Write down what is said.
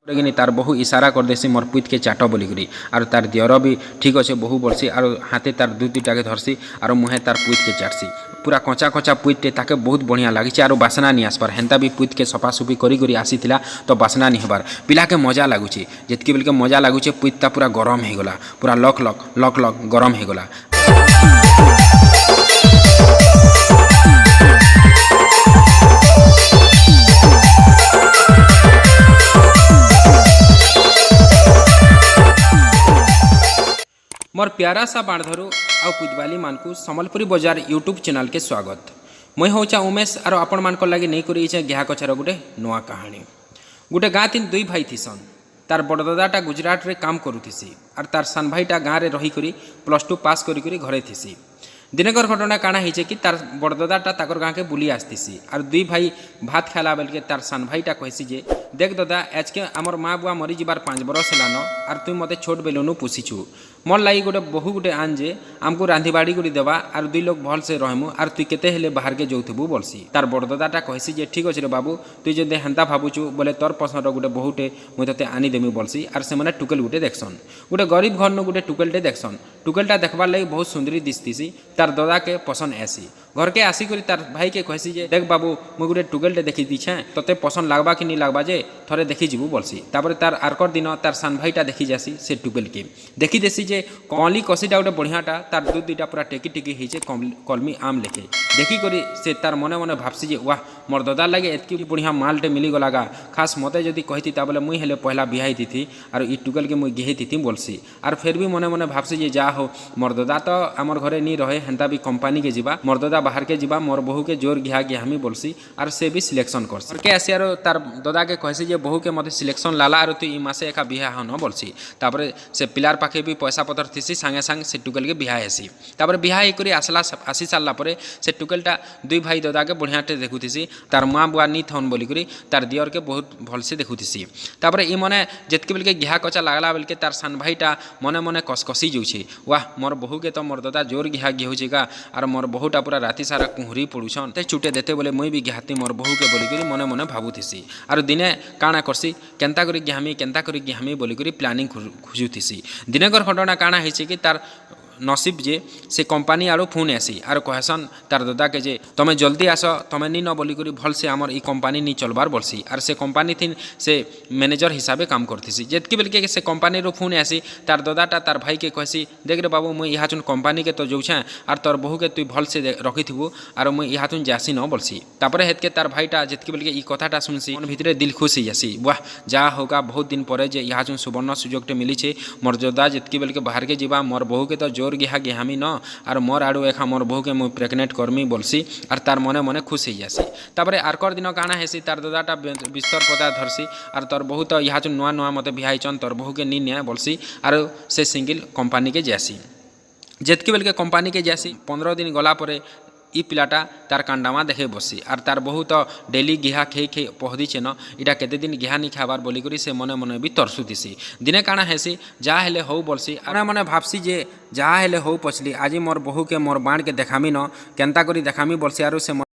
कि तार बहु इशारा कर देसी मोर पुत के चाट बोलिकी आर तार दियर भी ठीक अच्छे बहु बोलसी आर हाथे तार दुईटा के धरसी आर मुहे तार पुत के चाटसी पूरा कचा कचा पुतटे ताके बहुत बढ़िया लगी आर बासना नहीं आसबार हेन्ता भी पुत के सफासुफी करी आसीला तो बासना नहीं हबार पिला के मजा लगुच जितकी बेल के मजा लगुचे पुतटा पूरा गरम हो गला पूरा लक लक लक लक गरम हो गला। मोर प्यारा सा बाणधरू आउ पुजवाली मानकू संबलपुरी बजार यूट्यूब चैनल के स्वागत। मुई होचा उमेश आरो आपण मान लगी नहीं करी घिया कचार गोटे नुआ कहानी। गोटे गाँ तीन दुई भाई थीसन। तार बड़दादाटा गुजरात रे काम करुथीसी आर तार सान भाईटा गाँव रे रही करी +2 पास करी घरे थीसी। दिनकर घटना काना है कि तार बड़दादाटा ताकर गाँ के बुली आसतीसी आर दुई भाई भात खाला बेल के तार सान भाईटा कहसी जे देख दादा आज के आमर माँ बुआ मरी जबार 5 बरस हेलान आर तुम मते छोट बेलुनु पुषिछु मोर लगी गोटे बहु गोटे आन जे आमको रांधी बाड़ी गुड़ी देवा आर दुई लोग भल से रहमु आर तुई केते हेले बाहर के जाऊथबु बोलसी। तार बड़दादाटा कहसी जे ठीक अच्छे रे बाबू तुई जदि हेन्ता भावुचु बोले तोर पसंद गोटे बहुटे मुई तते आनी देमी बोलसी आर से माने टुकेल गोटे देखसन गोटे गरीब घर न गोटे टुकेलटे देखसन टुकेलटा देखबार लगी बहुत सुंदरी दिसतीसी तार दादा के पसंद ऐसी घर के आसिक तार भाई के कहसी जे देख बाबू मुझे गोटे टुकेलटे देखी दीछे तोते पसंद लगवा कि नहीं लगवा जे थरे देखी जीवु बोलसी। तापर तार आरकर दिन तार सान भाईटा देखी जासी से टुकेल के देखी देसी जे कली कसीटा गोटे बढ़ियाटा तार दूध दुईटा पूरा टेकी टेकी होइछे कलमी आम लेके देखी करी से तार मने मने भाबसी जे वाह मोर दादा लगे एतकी बढ़िया मालटे मिली गलागा खास मते जदि कहिती ता बोले मुई हेले पहला बिहाई थी आर ई टुकेल के मुई गेही थी बोलसी। आर फिर भी मने मने भाबसी जे जा हो मोर दादा तो आमर घरे नहीं रहे हेन्ता भी कंपनी के जीवा मोर दादा बाहर के जीवा मोर बहू के जोर घिया हमी बोलसी आर से भी सिलेक्शन करसी के आसी आर तार दादा के कहसी जे बहू के मते सिलेक्शन लाला आर तु ई मासे एका बिहा हन बोलसी। तापर से पिलार पाखे भी पैसा पतर थीसी सांगे सांग से टुकेल के बिहा हेसी तापर बिहा करी आसी सारा पर से टुकेलटा दुई भाई दादा के बढ़ियाटे देखुथीसी तार माँ बुआ नी थन बोलिकी तार दियर के बहुत भलसे देखुथीसी। तापर ई मने जितके बेल के घिया कचा लागला बेल के तार सान भाईटा मने मने कसकसी जाऊे वाह मोर बहू के तो मोर दादा जोर घिया घिहुचे का आर मोर बहुटा पूरा राति सारा कुहरी पड़ुछन ते चुटे देते बोले मुई भी घिहाती मोर बहू के बोलिकी मने मने भावुथीसी आर दिने काଣା करसी केन्ता करी घिहामी बोलिकी प्लानिंग खोजुथीसी। दिनेकर घटना काଣା है कि तार नसीब जे से कंपनी आड़ू फोन आसी आर कहसन तार दादा के जे तमें जल्दी आस तमें नी न बोलिकी भल से आमर ई कंपनी नी चलबार बोलसी आर से कंपनी थी से मैनेजर हिसाबे काम करतीसी जितकी बेल के से कंपनी रो फोन आसी तार दादाटा तार भाई के कहसी देख रे बाबू मुई यहाँ चुन कंपनी के तो जाऊे आर तोर बहू के तुई भल से रखी आर मुई यहाँ चुन जासी न बोलसी। तापर हेत के तार भाईटा जितकी बेल के ई कथाटा सुनसी मन भितरे दिल खुश हो जासी वाह जा होगा बहुत दिन पर जे यहाँ चुन सुवर्ण सुजोगटे मिली मोर दादा जितकी बेल के बाहर के जीवा मोर बहू के तो जोर घिहा घिहामी न आर मोर आड़ू एखा मोर बहू के मुई प्रेगनेंट करमी बोलसी आर तार मने मने खुश हो जासी। तापर आरकर दिन काଣା हेसी तार दादाटा बिस्तर पदा धरसी आर तोर बहू तो यहाँ चुन नुआ नुआ मते बिहाईचन तोर बहू के नी निया बोलसी आर से सिंगल कंपनी के जासी जितकी बेल के कंपनी के जासी 15 दिन गला परे ई पिलाटा तार कांडामा देखे बसी आर तार बहु तो डेली घिहा खे खे पहदीचे न इटा केते दिन घिहा नी खाबार बोलिकी से मने मने भी तरसुतीसी। दिने काଣା हेसी जा हेले हौ बोलसी आर मने भाबसी जे जा हेले हौ पछली आज मोर बहू के मोर बाण के देखामी न केन्ता करी देखामी बोलसी आर से